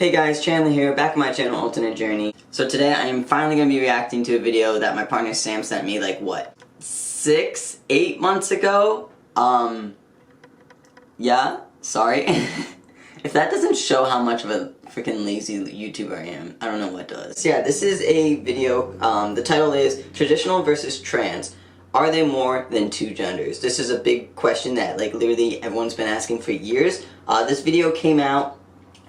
Hey guys, Chandler here, back on my channel, Alternate Journey. So today I am finally going to be reacting to a video that my partner Sam sent me like, what, 8 months ago? Yeah, sorry. If that doesn't show how much of a freaking lazy YouTuber I am, I don't know what does. So yeah, this is a video, the title is Traditional versus Trans. Are they more than two genders? This is a big question that like literally everyone's been asking for years. This video came out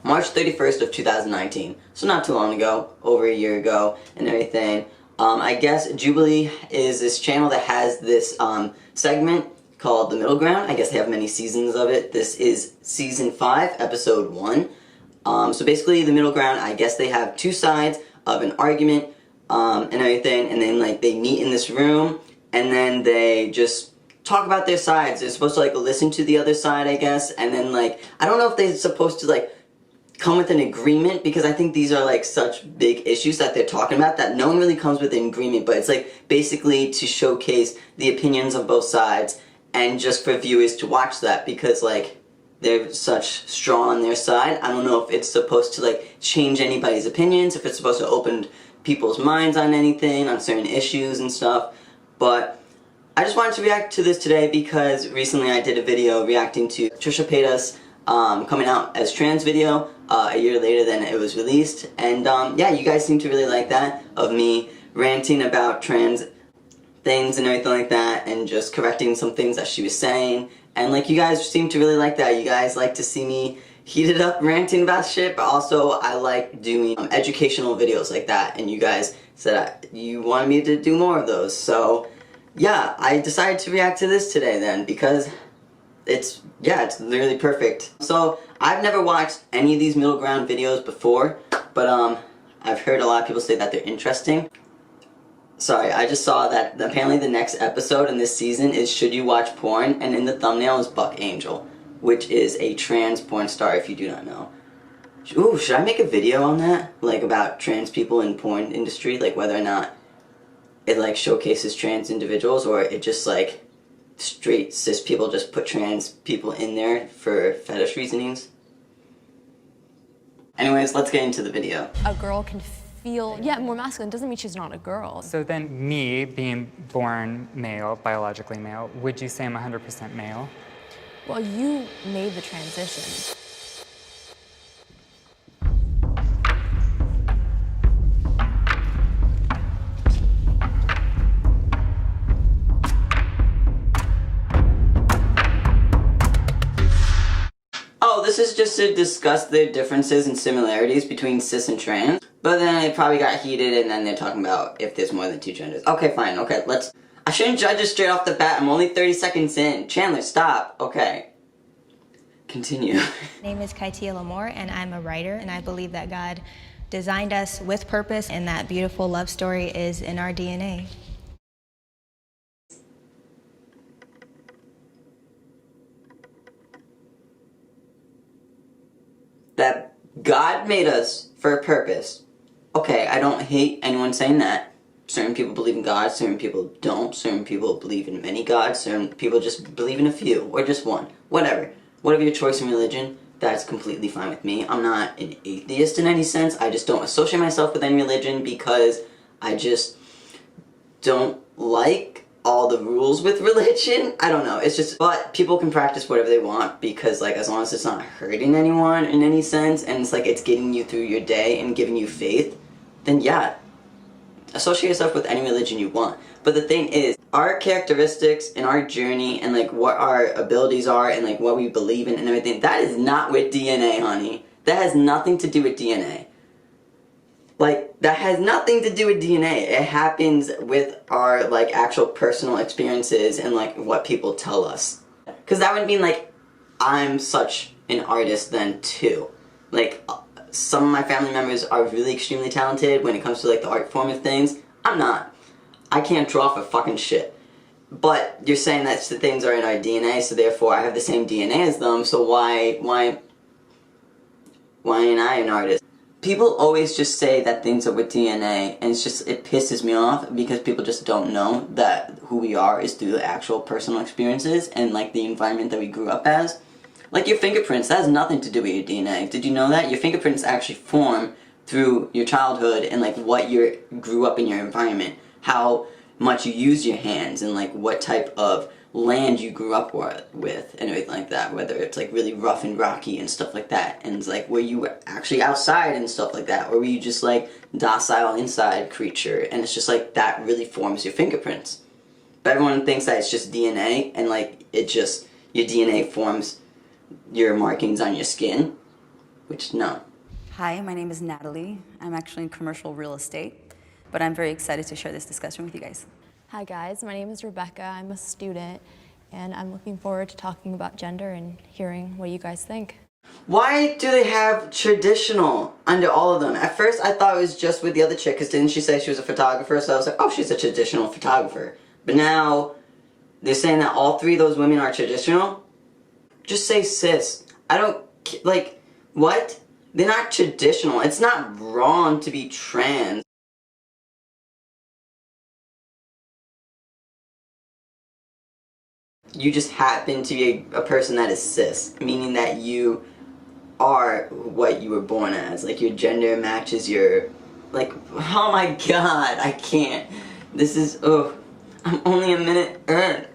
March 31st of 2019, so not too long ago, over a year ago and everything. I guess Jubilee is this channel that has this segment called The Middle Ground. I guess they have many seasons of it. This is season 5, episode 1. So basically The Middle Ground, I guess they have two sides of an argument and everything, and then like they meet in this room and then they just talk about their sides. They're supposed to like listen to the other side, I guess, and then like, I don't know if they're supposed to like come with an agreement, because I think these are like such big issues that they're talking about that no one really comes with an agreement, but it's like basically to showcase the opinions of both sides and just for viewers to watch that, because like they're such strong on their side. I don't know if it's supposed to like change anybody's opinions, if it's supposed to open people's minds on anything, on certain issues and stuff, but I just wanted to react to this today because recently I did a video reacting to Trisha Paytas coming out as trans video a year later than it was released, and yeah, you guys seem to really like that, of me ranting about trans things and everything like that, and just correcting some things that she was saying, and like you guys seem to really like that. You guys like to see me heated up ranting about shit, but also I like doing educational videos like that, and you guys said you wanted me to do more of those, so yeah, I decided to react to this today then, because it's literally perfect. So, I've never watched any of these middle ground videos before, but I've heard a lot of people say that they're interesting. Sorry, I just saw that apparently the next episode in this season is Should You Watch Porn, and in the thumbnail is Buck Angel, which is a trans porn star if you do not know. Ooh, should I make a video on that? Like about trans people in porn industry, like whether or not it like showcases trans individuals, or it just like straight cis people just put trans people in there for fetish reasonings. Anyways, let's get into the video. A girl can feel, more masculine doesn't mean she's not a girl. So then me, being born male, biologically male, would you say I'm 100% male? Well, you made the transition. Oh, this is just to discuss the differences and similarities between cis and trans. But then it probably got heated and then they're talking about if there's more than two genders. Okay, fine, okay, I shouldn't judge it straight off the bat. I'm only 30 seconds in. Chandler, stop. Okay. Continue. My name is Kaitia Lamore, and I'm a writer, and I believe that God designed us with purpose, and that beautiful love story is in our DNA. That God made us for a purpose. Okay, I don't hate anyone saying that. Certain people believe in God, certain people don't. Certain people believe in many gods, certain people just believe in a few, or just one. Whatever. Whatever your choice in religion, that's completely fine with me. I'm not an atheist in any sense. I just don't associate myself with any religion because I just don't like all the rules with religion. I don't know, it's just, but people can practice whatever they want because like as long as it's not hurting anyone in any sense and it's like it's getting you through your day and giving you faith, then yeah, associate yourself with any religion you want. But the thing is, our characteristics and our journey and like what our abilities are and like what we believe in and everything, that is not with DNA, honey. That has nothing to do with DNA. Like, that has nothing to do with DNA. It happens with our, like, actual personal experiences and, like, what people tell us. Because that would mean, like, I'm such an artist then, too. Like, some of my family members are really extremely talented when it comes to, like, the art form of things. I'm not. I can't draw for fucking shit. But you're saying that the things are in our DNA, so therefore I have the same DNA as them, so why ain't I an artist? People always just say that things are with DNA, and it pisses me off because people just don't know that who we are is through the actual personal experiences and like the environment that we grew up as. Like your fingerprints, that has nothing to do with your DNA. Did you know that? Your fingerprints actually form through your childhood and like what you grew up in your environment, how much you use your hands, and like what type of land you grew up with and everything like that, whether it's like really rough and rocky and stuff like that, and it's like were you actually outside and stuff like that, or were you just like docile inside creature, and it's just like that really forms your fingerprints. But everyone thinks that it's just DNA, and like it just, your DNA forms your markings on your skin, which no. Hi, my name is Natalie. I'm actually in commercial real estate, but I'm very excited to share this discussion with you guys. Hi guys, my name is Rebecca. I'm a student, and I'm looking forward to talking about gender and hearing what you guys think. Why do they have traditional under all of them? At first I thought it was just with the other chick, because didn't she say she was a photographer? So I was like, oh, she's a traditional photographer. But now they're saying that all three of those women are traditional? Just say cis. I don't, like, what? They're not traditional. It's not wrong to be trans. You just happen to be a person that is cis, meaning that you are what you were born as. Like, your gender matches your, like, oh my god, I can't. This is, oh, I'm only a minute in.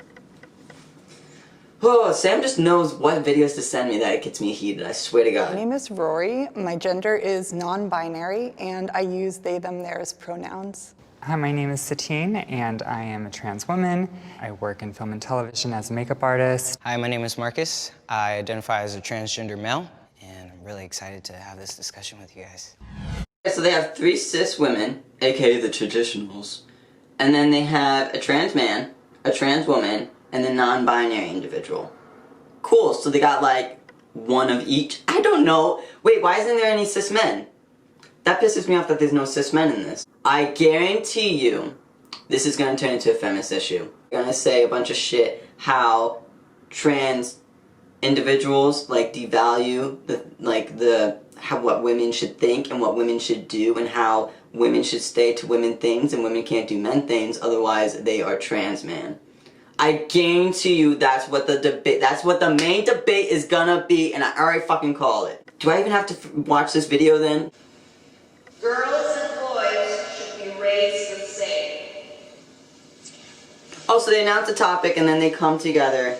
Oh, Sam just knows what videos to send me that it gets me heated, I swear to God. My name is Rory, my gender is non-binary, and I use they, them, theirs pronouns. Hi, my name is Satine, and I am a trans woman. I work in film and television as a makeup artist. Hi, my name is Marcus. I identify as a transgender male, and I'm really excited to have this discussion with you guys. So they have 3 cis women, aka the traditionals, and then they have a trans man, a trans woman, and a non-binary individual. Cool, so they got like one of each? I don't know. Wait, why isn't there any cis men? That pisses me off that there's no cis men in this. I guarantee you, this is gonna turn into a feminist issue. They're gonna say a bunch of shit how trans individuals like devalue what women should think and what women should do, and how women should stay to women things and women can't do men things, otherwise they are trans man. I guarantee you that's what the main debate is gonna be, and I already fucking call it. Do I even have to watch this video then? Girls and boys should be raised the same. Oh, so they announce a topic and then they come together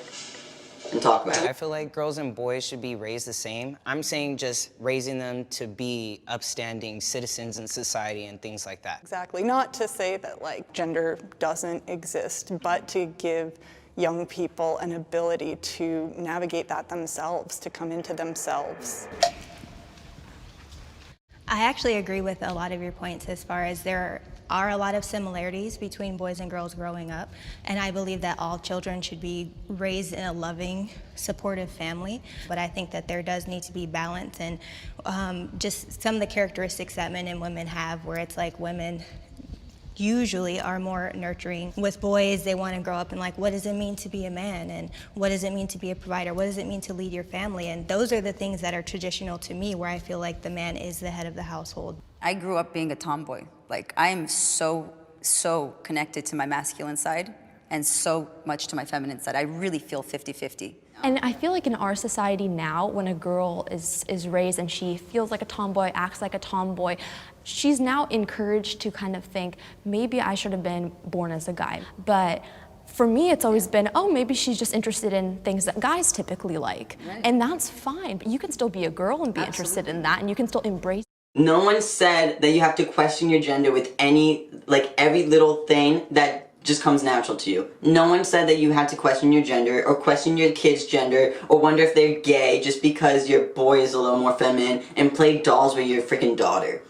and talk about it. I feel like girls and boys should be raised the same. I'm saying just raising them to be upstanding citizens in society and things like that. Exactly, not to say that like gender doesn't exist, but to give young people an ability to navigate that themselves, to come into themselves. I actually agree with a lot of your points as far as there are a lot of similarities between boys and girls growing up, and I believe that all children should be raised in a loving, supportive family, but I think that there does need to be balance and just some of the characteristics that men and women have, where it's like women usually are more nurturing. With boys, they want to grow up and like, what does it mean to be a man? And what does it mean to be a provider? What does it mean to lead your family? And those are the things that are traditional to me, where I feel like the man is the head of the household. I grew up being a tomboy. Like, I am so connected to my masculine side and so much to my feminine side. I really feel 50-50. And I feel like in our society now, when a girl is raised and she feels like a tomboy, acts like a tomboy, she's now encouraged to kind of think, maybe I should have been born as a guy. But for me, it's always been, oh, maybe she's just interested in things that guys typically like. Right. And that's fine, but you can still be a girl and be interested in that, and you can still embrace. No one said that you have to question your gender with every little thing that just comes natural to you. No one said that you had to question your gender or question your kid's gender or wonder if they're gay just because your boy is a little more feminine and play dolls with your freaking daughter.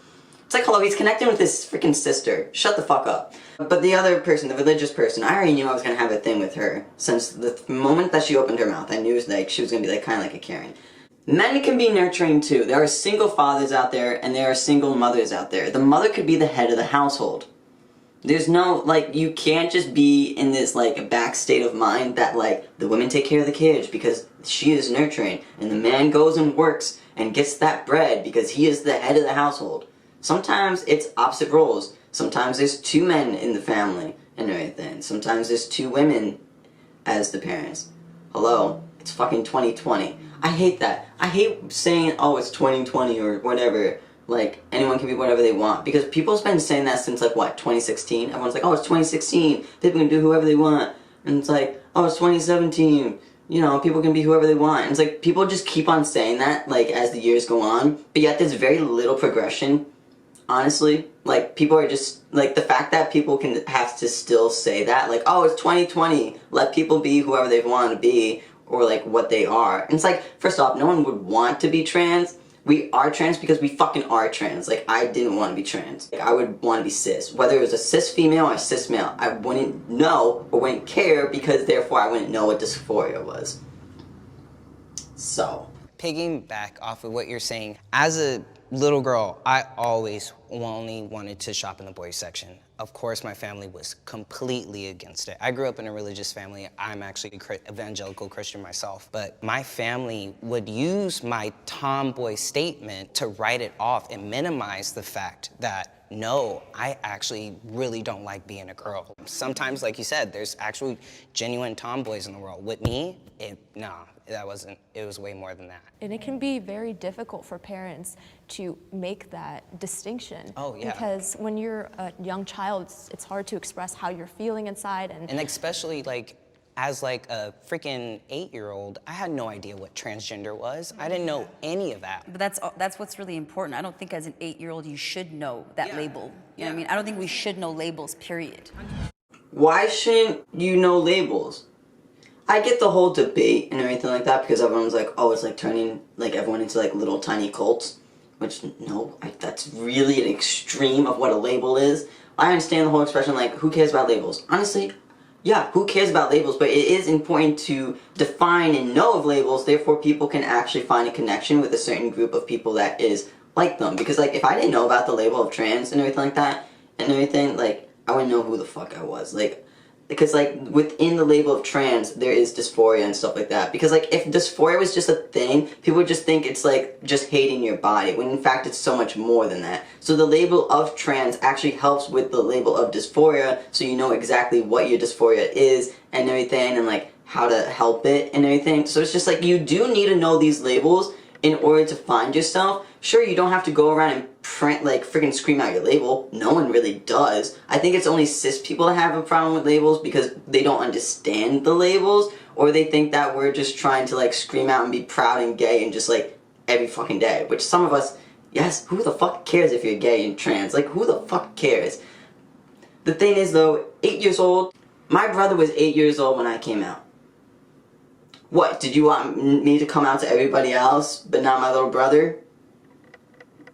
It's like, hello, he's connecting with his freaking sister. Shut the fuck up. But the other person, the religious person, I already knew I was gonna have a thing with her. Since the moment that she opened her mouth, I knew it was like she was gonna be like kind of like a Karen. Men can be nurturing too. There are single fathers out there and there are single mothers out there. The mother could be the head of the household. There's no, you can't just be in this, back state of mind that, the women take care of the kids because she is nurturing, and the man goes and works and gets that bread because he is the head of the household. Sometimes it's opposite roles. Sometimes there's 2 men in the family and everything. Sometimes there's 2 women as the parents. Hello, it's fucking 2020. I hate that. I hate saying, oh, it's 2020 or whatever. Like, anyone can be whatever they want. Because people's been saying that since, like, what, 2016? Everyone's like, oh, it's 2016. People can do whoever they want. And it's like, oh, it's 2017. You know, people can be whoever they want. And it's like, people just keep on saying that, like, as the years go on. But yet there's very little progression, honestly. Like, people are just, like, the fact that people can have to still say that, like, oh, it's 2020. Let people be whoever they want to be, or, like, what they are. And it's like, first off, no one would want to be trans. We are trans because we fucking are trans. Like, I didn't want to be trans. Like, I would want to be cis. Whether it was a cis female or a cis male, I wouldn't know or wouldn't care because, therefore, I wouldn't know what dysphoria was. So. Piggyback off of what you're saying, as a little girl, I always only wanted to shop in the boys section. Of course, my family was completely against it. I grew up in a religious family. I'm actually an evangelical Christian myself. But my family would use my tomboy statement to write it off and minimize the fact that, no, I actually really don't like being a girl. Sometimes, like you said, there's actually genuine tomboys in the world. With me, that wasn't, it was way more than that. And it can be very difficult for parents to make that distinction. Oh, yeah. Because when you're a young child, it's hard to express how you're feeling inside. And especially, like, as, like, a freaking 8-year-old, I had no idea what transgender was. I didn't know any of that. But that's what's really important. I don't think as an 8-year-old you should know that label. You know what I mean? I don't think we should know labels, period. Why shouldn't you know labels? I get the whole debate and everything like that because everyone's like, oh, it's like turning like everyone into like little tiny cults. Which, no, that's really an extreme of what a label is. I understand the whole expression like, who cares about labels? Honestly, yeah, who cares about labels? But it is important to define and know of labels, therefore people can actually find a connection with a certain group of people that is like them. Because like, if I didn't know about the label of trans and everything like that, and everything, like, I wouldn't know who the fuck I was. Like, because, like, within the label of trans, there is dysphoria and stuff like that. Because, like, if dysphoria was just a thing, people would just think it's, like, just hating your body, when in fact it's so much more than that. So the label of trans actually helps with the label of dysphoria, so you know exactly what your dysphoria is and everything, and, like, how to help it and everything. So it's just, like, you do need to know these labels in order to find yourself. Sure, you don't have to go around and print, like, freaking scream out your label. No one really does. I think it's only cis people that have a problem with labels because they don't understand the labels, or they think that we're just trying to, like, scream out and be proud and gay and just, like, every fucking day. Which some of us, yes, who the fuck cares if you're gay and trans? Like, who the fuck cares? The thing is, though, 8 years old, my brother was 8 years old when I came out. What, did you want me to come out to everybody else, but not my little brother?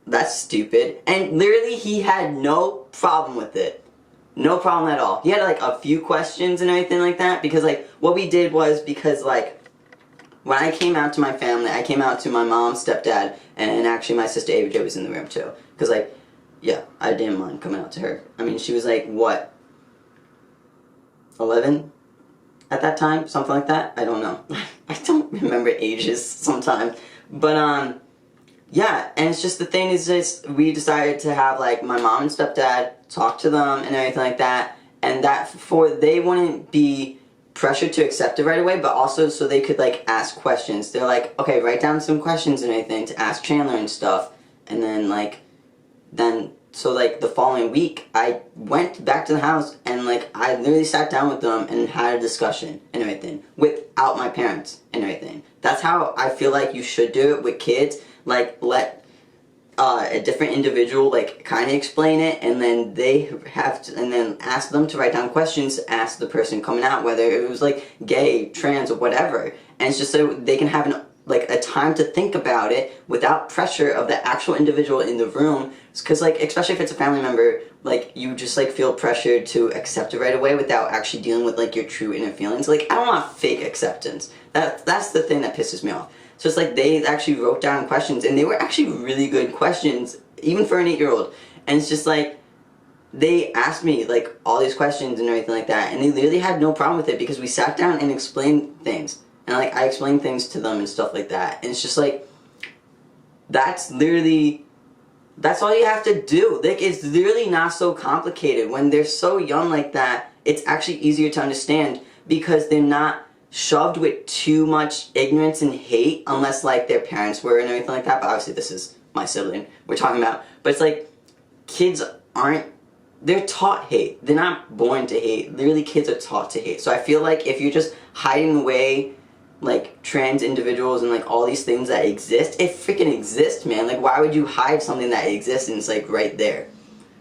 That's stupid. And literally, he had no problem with it. No problem at all. He had, like, a few questions and everything like that, because, like, what we did was, because, like, when I came out to my family, I came out to my mom, stepdad, and actually my sister Ava J was in the room, too. Because, like, yeah, I didn't mind coming out to her. I mean, she was, like, what, 11? At that time, something like that. I don't know. I don't remember ages sometimes. But yeah, and it's just the thing is just we decided to have like my mom and stepdad talk to them and everything like that, and that for they wouldn't be pressured to accept it right away, but also so they could like ask questions. They're like, okay, write down some questions and everything to ask Chandler and stuff, and then so like the following week I went back to the house and like I literally sat down with them and had a discussion and everything without my parents and everything. That's how I feel like you should do it with kids. Like let a different individual like kind of explain it, and then they have to, and then ask them to write down questions to ask the person coming out, whether it was like gay, trans, or whatever. And it's just so they can have a time to think about it without pressure of the actual individual in the room. Because like, especially if it's a family member, like you just like feel pressured to accept it right away without actually dealing with like your true inner feelings. Like I don't want fake acceptance. That's the thing that pisses me off. So it's like they actually wrote down questions, and they were actually really good questions, even for an 8-year-old. And it's just like, they asked me like all these questions and everything like that, and they literally had no problem with it because we sat down and explained things. And like I explained things to them and stuff like that. And it's just like, that's all you have to do. Like it's literally not so complicated. When they're so young like that, it's actually easier to understand because they're not shoved with too much ignorance and hate, unless like their parents were and everything like that. But obviously this is my sibling we're talking about. But it's like, kids aren't, they're taught hate. They're not born to hate. Literally, kids are taught to hate. So I feel like if you're just hiding away like trans individuals and like all these things that exist, it freaking exists, man. Like, why would you hide something that exists and it's like right there?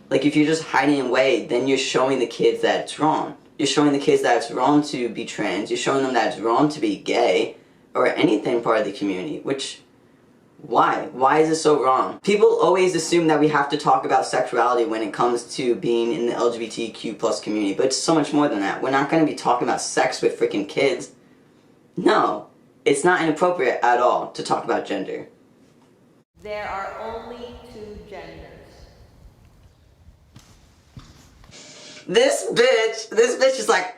Like, if you're just hiding away, then you're showing the kids that it's wrong. You're showing the kids that it's wrong to be trans. You're showing them that it's wrong to be gay or anything part of the community, which, why? Why is it so wrong? People always assume that we have to talk about sexuality when it comes to being in the LGBTQ plus community, but it's so much more than that. We're not going to be talking about sex with freaking kids. No, it's not inappropriate at all to talk about gender. There are only 2 genders. This bitch is like,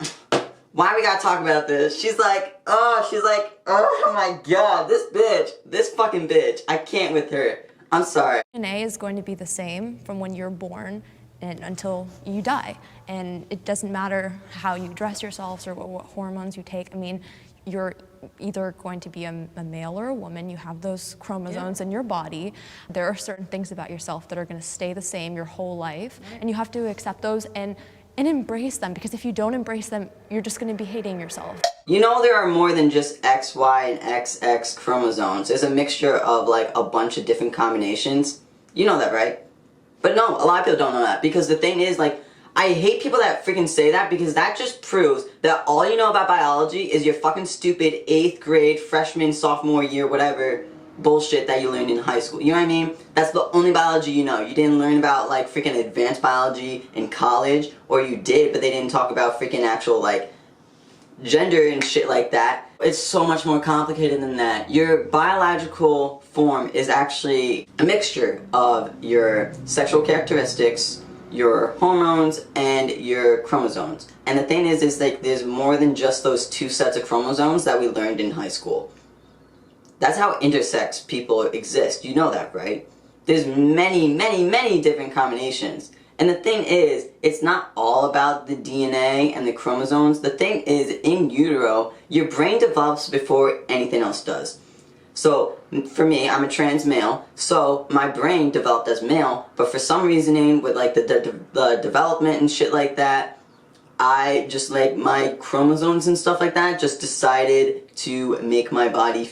why we gotta talk about this? She's like, oh my god, this fucking bitch, I can't with her. I'm sorry. DNA is going to be the same from when you're born and until you die. And it doesn't matter how you dress yourselves or what hormones you take. I mean, you're either going to be a male or a woman. You have those chromosomes in your body. There are certain things about yourself that are going to stay the same your whole life, and you have to accept those and embrace them, because if you don't embrace them, you're just going to be hating yourself. You know, there are more than just XY and XX chromosomes. There's a mixture of like a bunch of different combinations. You know that, right? But no, a lot of people don't know that, because the thing is, like, I hate people that freaking say that, because that just proves that all you know about biology is your fucking stupid 8th grade, freshman, sophomore year, whatever bullshit that you learned in high school. You know what I mean? That's the only biology you know. You didn't learn about like freaking advanced biology in college, or you did, but they didn't talk about freaking actual like gender and shit like that. It's so much more complicated than that. Your biological form is actually a mixture of your sexual characteristics, your hormones, and your chromosomes. And the thing is like there's more than just those 2 sets of chromosomes that we learned in high school. That's how intersex people exist. You know that, right? There's many, many, many different combinations. And the thing is, it's not all about the DNA and the chromosomes. The thing is, in utero, your brain develops before anything else does. So, for me, I'm a trans male, so my brain developed as male, but for some reasoning, with like the development and shit like that, I just like my chromosomes and stuff like that just decided to make my body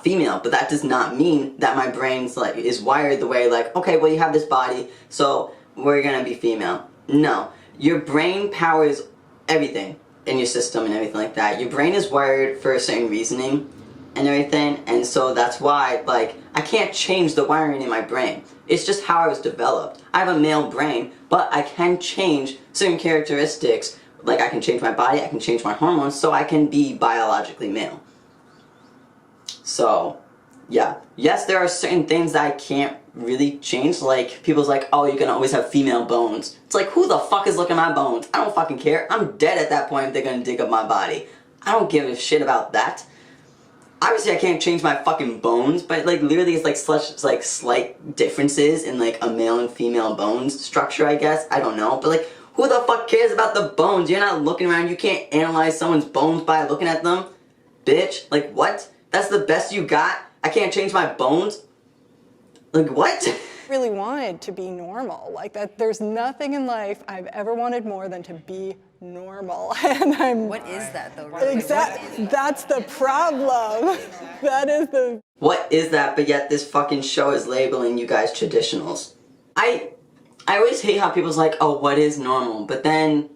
female. But that does not mean that my brain's like is wired the way like, okay, well you have this body, so we're gonna be female. No, your brain powers everything in your system and everything like that. Your brain is wired for a certain reasoning and everything, and so that's why like I can't change the wiring in my brain. It's just how I was developed. I have a male brain, but I can change certain characteristics. Like I can change my body, I can change my hormones, so I can be biologically male. So, yeah. Yes, there are certain things that I can't really change. Like, people's like, oh, you're gonna always have female bones. It's like, who the fuck is looking at my bones? I don't fucking care. I'm dead at that point if they're gonna dig up my body. I don't give a shit about that. Obviously, I can't change my fucking bones, but, like, literally it's, like, such, like, slight differences in, like, a male and female bones structure, I guess. I don't know. But, like, who the fuck cares about the bones? You're not looking around. You can't analyze someone's bones by looking at them. Bitch. Like, what? That's the best you got? I can't change my bones? Like, what? I really wanted to be normal. Like, that. There's nothing in life I've ever wanted more than to be normal. And I'm... What is that, though? Really? Exactly. That's the problem. That is the... What is that? But yet this fucking show is labeling you guys traditionals. I always hate how people's like, oh, what is normal? But then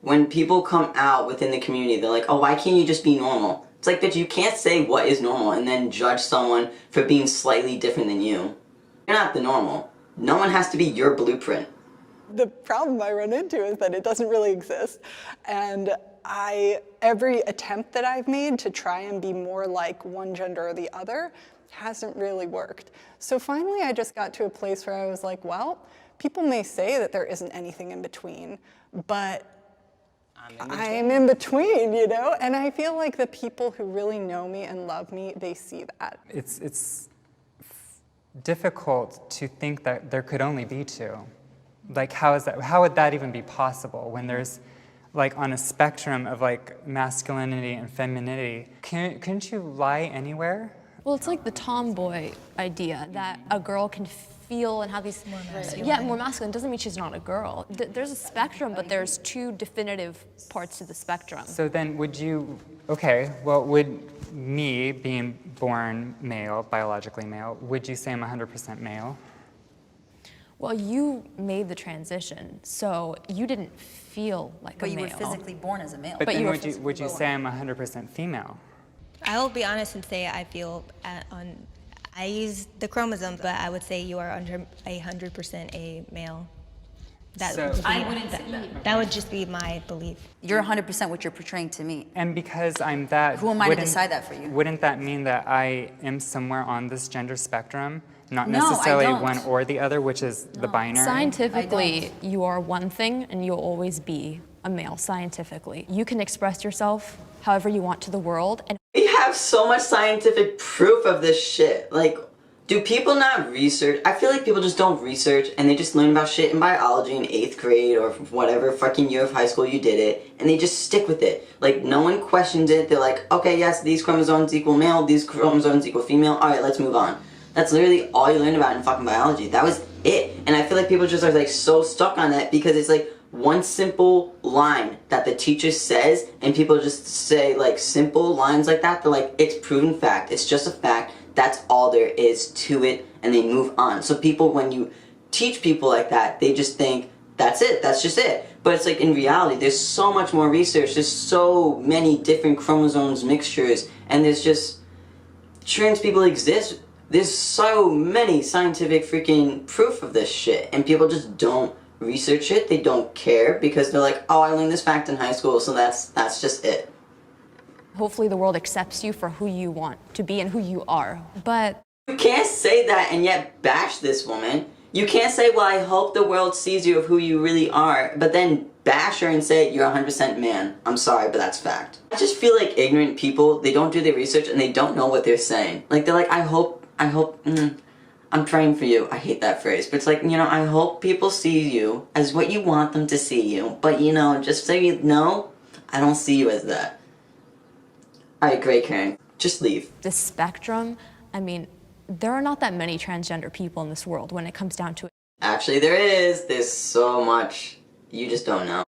when people come out within the community, they're like, oh, why can't you just be normal? It's like, bitch, you can't say what is normal and then judge someone for being slightly different than you. You're not the normal. No one has to be your blueprint. The problem I run into is that it doesn't really exist. And every attempt that I've made to try and be more like one gender or the other hasn't really worked. So finally I just got to a place where I was like, well, people may say that there isn't anything in between, but I'm in between, you know? And I feel like the people who really know me and love me, they see that. It's difficult to think that there could only be 2. Like, how would that even be possible when there's like on a spectrum of like masculinity and femininity. Couldn't you lie anywhere? Well, it's like the tomboy idea that a girl can feel and have these more masculine doesn't mean she's not a girl. There's a spectrum, but there's two definitive parts to the spectrum. So then would me being born male, biologically male, would you say I'm 100% male? Well, you made the transition, so you didn't feel like But a male. you were physically born as a male. But then you would you say I'm 100% female? I will be honest and say I feel I use the chromosome, but I would say you are under 100% a male. I wouldn't say that. That would just be my belief. You're 100% what you're portraying to me. And because I'm that, Who am I to decide that for you? Wouldn't that mean that I am somewhere on this gender spectrum? Not No, I necessarily don't. one or the other, which is the binary? Scientifically, you are one thing and you'll always be a male, scientifically. You can express yourself however you want to the world. And We have so much scientific proof of this shit. Like, do people not research? I feel like people just don't research and they just learn about shit in biology in 8th grade or whatever fucking year of high school you did it, and they just stick with it. Like, no one questions it. They're like, okay, yes, these chromosomes equal male, these chromosomes equal female, alright, let's move on. That's literally all you learned about in fucking biology. That was it. And I feel like people just are like so stuck on that because it's like one simple line that the teacher says, and people just say like simple lines like that. They're like, it's proven fact. It's just a fact. That's all there is to it, and they move on. So people, when you teach people like that, they just think, that's it, that's just it. But it's like, in reality, there's so much more research, there's so many different chromosomes mixtures, and there's just, trans people exist. There's so many scientific freaking proof of this shit, and people just don't research it, they don't care, because they're like, oh, I learned this fact in high school, so that's just it. hopefully the world accepts you for who you want to be and who you are. But you can't say that and yet bash this woman. You can't say, well, I hope the world sees you of who you really are, but then bash her and say you're 100% man. I'm sorry, but that's fact. I just feel like ignorant people, they don't do their research and they don't know what they're saying. Like, they're like, I'm praying for you. I hate that phrase, but it's like, you know, I hope people see you as what you want them to see you, but you know, just so you know, I don't see you as that. Alright, great, Karen. Just leave. the spectrum, I mean, there are not that many transgender people in this world when it comes down to it. Actually, there is. There's so much. You just don't know.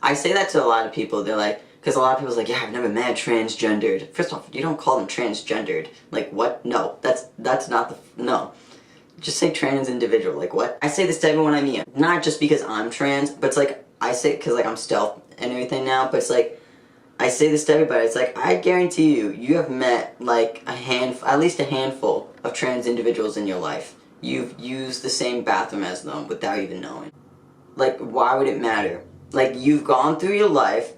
I say that to a lot of people. They're like, because a lot of people's like, yeah, I've never met transgendered. First off, you don't call them transgendered. Like, what? No, that's not the, no. Just say trans individual, like what? I say this to everyone I meet. Not just because I'm trans, but it's like, I say it because like I'm stealth and everything now, but it's like, I say this to everybody, it's like, I guarantee you, you have met like at least a handful of trans individuals in your life. You've used the same bathroom as them without even knowing. Like, why would it matter? Like, you've gone through your life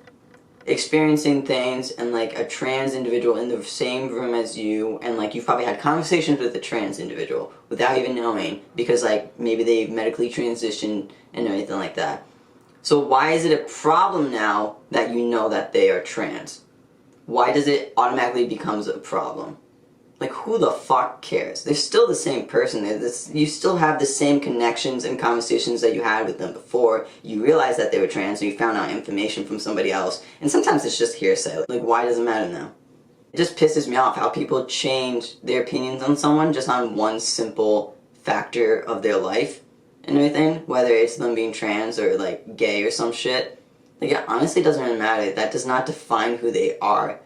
experiencing things and like a trans individual in the same room as you, and like you've probably had conversations with a trans individual without even knowing, because like maybe they medically transitioned and everything like that. So why is it a problem now that you know that they are trans? Why does it automatically becomes a problem? Like, who the fuck cares? They're still the same person. You still have the same connections and conversations that you had with them before you realized that they were trans, or you found out information from somebody else. And sometimes it's just hearsay. Like, why does it matter now? It just pisses me off how people change their opinions on someone just on one simple factor of their life and everything. Whether it's them being trans or, like, gay or some shit. Like, it honestly doesn't really matter. That does not define who they are.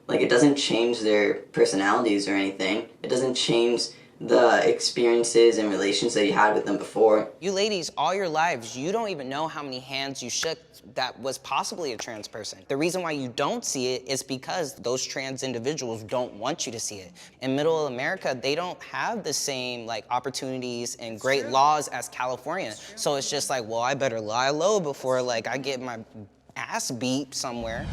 Like, it doesn't change their personalities or anything. It doesn't change the experiences and relations that you had with them before. You ladies, all your lives, you don't even know how many hands you shook that was possibly a trans person. The reason why you don't see it is because those trans individuals don't want you to see it. In Middle America, they don't have the same like opportunities and great laws as California. So it's just like, well, I better lie low before like I get my ass beat somewhere.